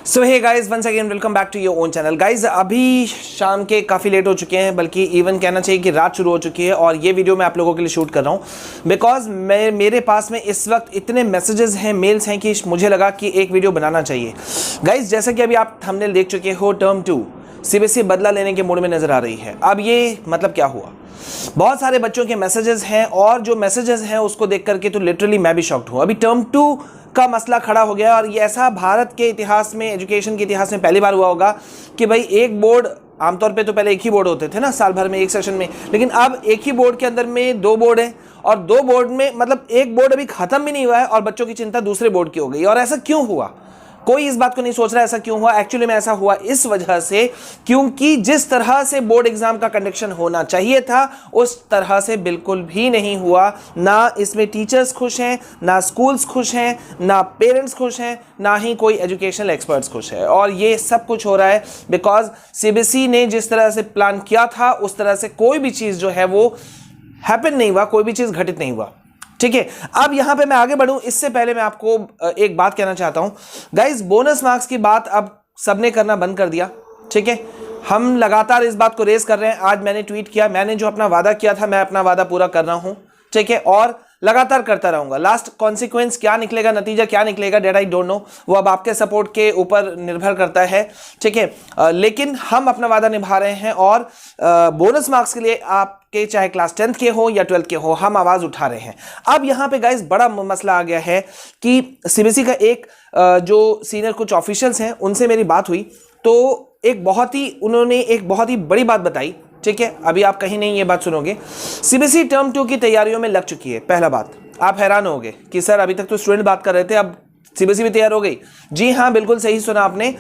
So hey guys, once again welcome back to your own channel. Guys अभी शाम के काफ़ी लेट हो चुके हैं, बल्कि इवन कहना चाहिए कि रात शुरू हो चुकी है और ये वीडियो मैं आप लोगों के लिए शूट कर रहा हूँ बिकॉज मेरे पास में इस वक्त इतने मैसेजेस हैं, मेल्स हैं कि मुझे लगा कि एक वीडियो बनाना चाहिए। गाइस जैसा कि अभी आप थंबनेल देख चुके हो, टर्म 2 सीबीएसई बदला लेने के मूड में नजर आ रही है। अब ये मतलब क्या हुआ, बहुत सारे बच्चों के मैसेजेस हैं और जो मैसेजेस हैं उसको देख करके तो लिटरली मैं भी शॉक्ड हूँ। अभी टर्म 2 का मसला खड़ा हो गया और ये ऐसा भारत के इतिहास में, एजुकेशन के इतिहास में पहली बार हुआ होगा कि भाई एक बोर्ड, आमतौर पे तो पहले एक ही बोर्ड होते थे ना साल भर में एक सेशन में, लेकिन अब एक ही बोर्ड के अंदर में दो बोर्ड है और दो बोर्ड में मतलब एक बोर्ड अभी खत्म भी नहीं हुआ है और बच्चों की चिंता दूसरे बोर्ड की हो गई। और ऐसा क्यों हुआ, कोई इस बात को नहीं सोच रहा ऐसा क्यों हुआ। एक्चुअली में ऐसा हुआ इस वजह से क्योंकि जिस तरह से बोर्ड एग्जाम का कंडक्शन होना चाहिए था उस तरह से बिल्कुल भी नहीं हुआ। ना इसमें टीचर्स खुश हैं, ना स्कूल्स खुश हैं, ना पेरेंट्स खुश हैं, ना ही कोई एजुकेशनल एक्सपर्ट्स खुश है। और ये सब कुछ हो रहा है बिकॉज सीबीएसई ने जिस तरह से प्लान किया था उस तरह से कोई भी चीज़ जो है वो हैपन नहीं हुआ, कोई भी चीज़ घटित नहीं हुआ। ठीक है, अब यहां पे मैं आगे बढ़ूं इससे पहले मैं आपको एक बात कहना चाहता हूं। गाइस बोनस मार्क्स की बात अब सबने करना बंद कर दिया। ठीक है, हम लगातार इस बात को रेस कर रहे हैं। आज मैंने ट्वीट किया, मैंने जो अपना वादा किया था मैं अपना वादा पूरा कर रहा हूं। ठीक है, और लगातार करता रहूंगा। लास्ट कॉन्सिक्वेंस क्या निकलेगा, नतीजा क्या निकलेगा, डेट आई डोंट नो, वो अब आपके सपोर्ट के ऊपर निर्भर करता है। ठीक है, लेकिन हम अपना वादा निभा रहे हैं और बोनस मार्क्स के लिए आपके चाहे क्लास 10th के हो या 12th के हो, हम आवाज उठा रहे हैं। अब यहाँ पे गाइस बड़ा मसला आ गया है कि सीबीएसई का एक जो सीनियर कुछ ऑफिशियल्स हैं उनसे मेरी बात हुई तो उन्होंने एक बहुत ही बड़ी बात बताई। ठीक है, अभी आप कहीं नहीं ये बात सुनोगे। सीबीएसई टर्म 2 की तैयारियों में लग चुकी है। पहला बात, आप हैरान होगे कि सर अभी तक तो स्टूडेंट बात कर रहे थे, अब सीबीएसई भी तैयार हो गई। जी हाँ, बिल्कुल सही सुना आपने,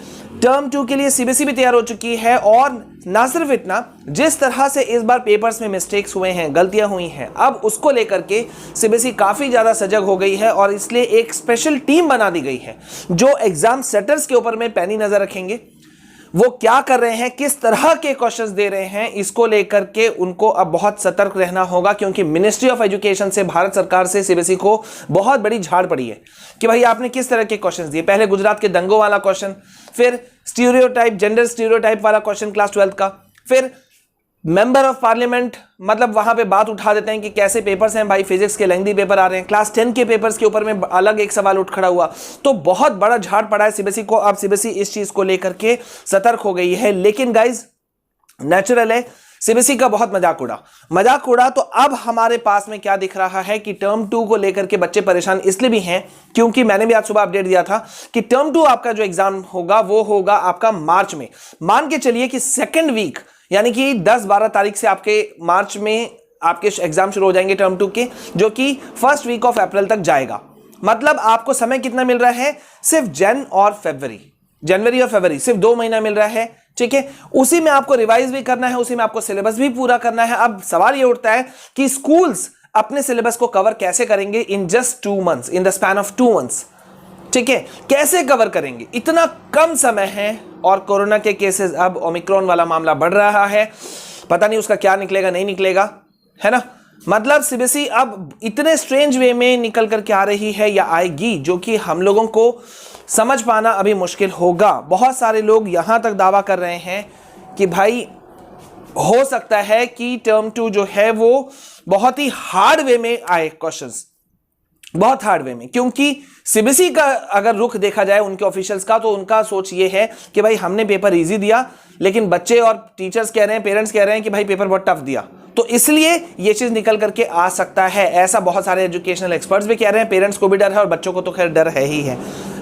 टर्म 2 के लिए सीबीएसई भी तैयार हो चुकी है। और ना सिर्फ इतना, जिस तरह से इस बार पेपर्स में मिस्टेक्स हुए हैं, गलतियां हुई हैं, अब उसको लेकर के सीबीएसई काफी ज्यादा सजग हो गई है और इसलिए एक स्पेशल टीम बना दी गई है जो एग्जाम सेटर्स के ऊपर में पैनी नजर रखेंगे। वो क्या कर रहे हैं, किस तरह के क्वेश्चंस दे रहे हैं, इसको लेकर के उनको अब बहुत सतर्क रहना होगा क्योंकि मिनिस्ट्री ऑफ एजुकेशन से, भारत सरकार से सीबीएसई को बहुत बड़ी झाड़ पड़ी है कि भाई आपने किस तरह के क्वेश्चंस दिए। पहले गुजरात के दंगों वाला क्वेश्चन, फिर स्टीरियोटाइप, जेंडर स्टीरियोटाइप वाला क्वेश्चन क्लास 12th का, फिर मेंबर ऑफ पार्लियामेंट, मतलब वहां पे बात उठा देते हैं कि कैसे पेपर्स हैं भाई, फिजिक्स के लेंथी पेपर आ रहे हैं, क्लास 10 के पेपर्स के ऊपर में अलग एक सवाल उठ खड़ा हुआ। तो बहुत बड़ा झाड़ पड़ा है सीबीएसई को। अब सीबीएसई इस चीज को लेकर के सतर्क हो गई है। लेकिन गाइज नेचुरल है, सीबीएसई का बहुत मजाक उड़ा। तो अब हमारे पास में क्या दिख रहा है कि टर्म 2 को लेकर के बच्चे परेशान इसलिए भी हैं क्योंकि मैंने भी आज सुबह अपडेट दिया था कि टर्म 2 आपका जो एग्जाम होगा वो होगा आपका मार्च में। मान के चलिए कि सेकेंड वीक यानी कि 10-12 तारीख से आपके मार्च में आपके एग्जाम शुरू हो जाएंगे टर्म 2 के, जो कि फर्स्ट वीक ऑफ अप्रैल तक जाएगा। मतलब आपको समय कितना मिल रहा है, सिर्फ जनवरी और फरवरी, सिर्फ 2 महीना मिल रहा है। ठीक है, उसी में आपको रिवाइज भी करना है, उसी में आपको सिलेबस भी पूरा करना है। अब सवाल यह उठता है कि स्कूल्स अपने सिलेबस को कवर कैसे करेंगे in just 2 months, in the span of 2 months. ठीक है, कैसे कवर करेंगे, इतना कम समय है और कोरोना के केसेस, अब ओमिक्रॉन वाला मामला बढ़ रहा है, पता नहीं उसका क्या निकलेगा नहीं निकलेगा, है ना। मतलब सीबीएसई अब इतने स्ट्रेंज वे में निकल करके आ रही है या आएगी जो कि हम लोगों को समझ पाना अभी मुश्किल होगा। बहुत सारे लोग यहां तक दावा कर रहे हैं कि भाई हो सकता है कि टर्म 2 जो है वो बहुत ही हार्ड वे में आए, क्वेश्चंस बहुत हार्ड वे में, क्योंकि सीबीएसई का अगर रुख देखा जाए उनके ऑफिशियल्स का, तो उनका सोच ये है कि भाई हमने पेपर इजी दिया, लेकिन बच्चे और टीचर्स कह रहे हैं, पेरेंट्स कह रहे हैं कि भाई पेपर बहुत टफ दिया, तो इसलिए ये चीज निकल करके आ सकता है। ऐसा बहुत सारे एजुकेशनल एक्सपर्ट्स भी कह रहे हैं। पेरेंट्स को भी डर है और बच्चों को तो खैर डर है ही है।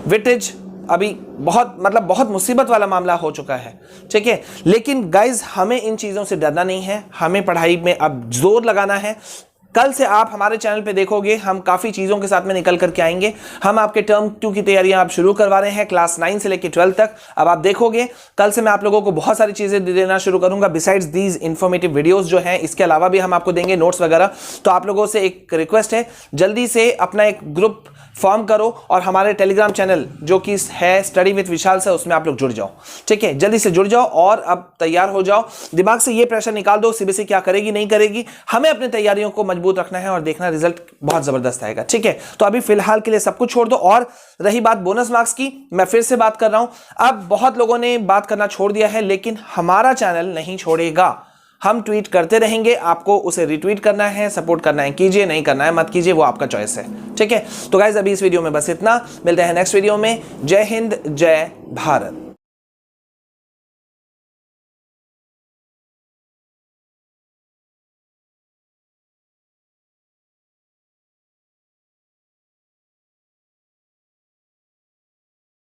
विटेज अभी बहुत मुसीबत वाला मामला हो चुका है। ठीक है, लेकिन गाइज हमें इन चीजों से डरना नहीं है, हमें पढ़ाई में अब जोर लगाना है। कल से आप हमारे चैनल पे देखोगे हम काफ़ी चीज़ों के साथ में निकल करके आएंगे। हम आपके टर्म 2 की तैयारियां आप शुरू करवा रहे हैं क्लास 9 से लेकर 12 तक। अब आप देखोगे कल से मैं आप लोगों को बहुत सारी चीज़ें देना शुरू करूंगा बिसाइड्स दीज इन्फॉर्मेटिव वीडियोस जो हैं, इसके अलावा भी हम आपको देंगे नोट्स वगैरह। तो आप लोगों से एक रिक्वेस्ट है, जल्दी से अपना एक ग्रुप फॉर्म करो और हमारे टेलीग्राम चैनल जो कि है स्टडी विद विशाल से, उसमें आप लोग जुड़ जाओ। ठीक है, जल्दी से जुड़ जाओ और अब तैयार हो जाओ। दिमाग से ये प्रेशर निकाल दो सीबीएसई क्या करेगी नहीं करेगी, हमें अपनी तैयारियों को मजबूत मजबूत रखना है और देखना रिजल्ट बहुत जबरदस्त आएगा। ठीक है, तो अभी फिलहाल के लिए सब कुछ छोड़ दो। और रही बात बोनस मार्क्स की, मैं फिर से बात कर रहा हूं, अब बहुत लोगों ने बात करना छोड़ दिया है, लेकिन हमारा चैनल नहीं छोड़ेगा। हम ट्वीट करते रहेंगे, आपको उसे रिट्वीट करना है, सपोर्ट करना है कीजिए, नहीं करना है मत कीजिए, वो आपका चॉइस है। ठीक है, तो गाइज अभी इस वीडियो में बस इतना, मिलते हैं नेक्स्ट वीडियो में। जय हिंद, जय भारत।